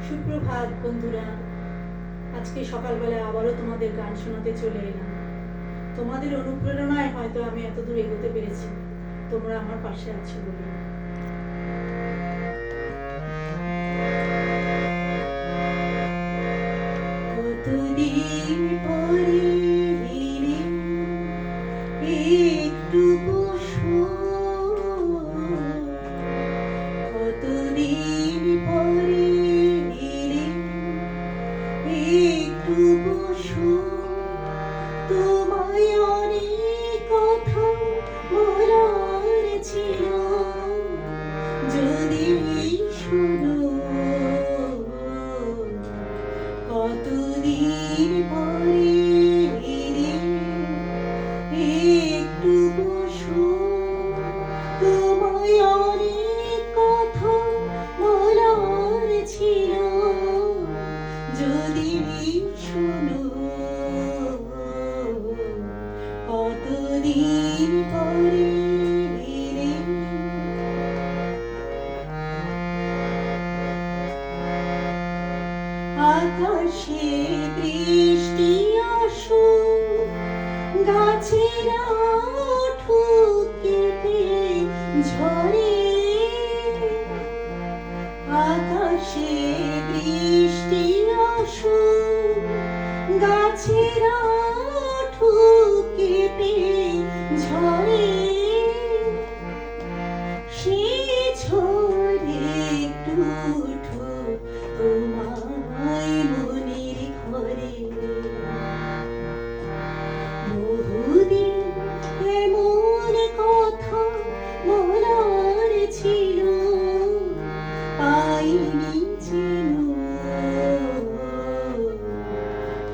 সুপ্রভাত বন্ধুরা, আজকে সকালবেলায় আবারও তোমাদের গান শোনাতে চলে এলাম। তোমাদের অনুপ্রেরণায় হয়তো আমি এত দূর এগোতে পেরেছি, তোমরা আমার পাশে আছো বলে। কতদিন পরে এলে একটু বসো, কতদিন পরে এলে একটু বসো, তোমায় অনেক কথা বলার ছিল, যদি শোনো। কতদিন পরে এলে একটু বসো, তোমায় অনেক কথা বলার ছিল, যদি শোনো। কতদিন পরে এলে। আকাশে বৃষ্টি আসুক, গাছেরা ঠুকেতে ঝরে। আকাশে বৃষ্টি আসুক, গাছেরা ঠুকেতে ঝরে। সে ঝরে একটু তোমায় মনের ঘরে। বহুদিন এমন কথা বলার ছিল, পাইনি যেন।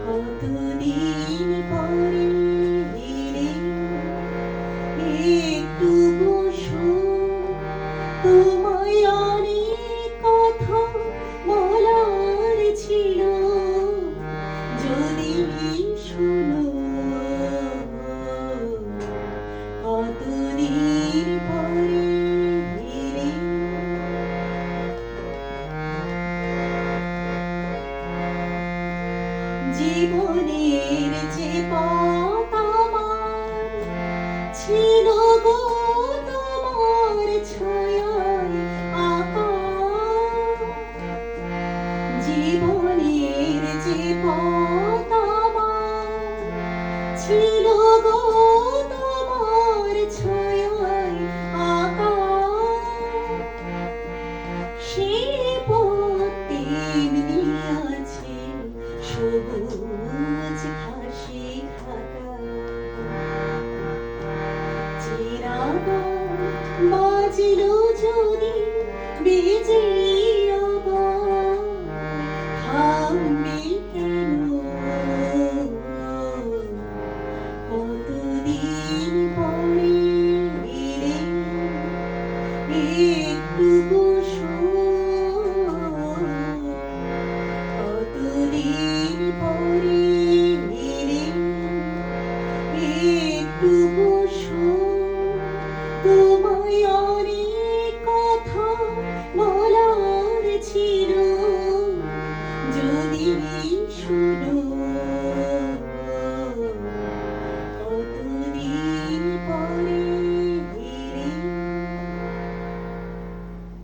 কতদিন পরে এলে একটু বসো, তোমায় অনেক কথা বলার ছিল, যদি শোনো। কতদিন পরে এলে। জীবনের যে পথ আমার ছিল গো তোমার ছায়ায় আঁকা। জীবনের যে পথ আমার ছিল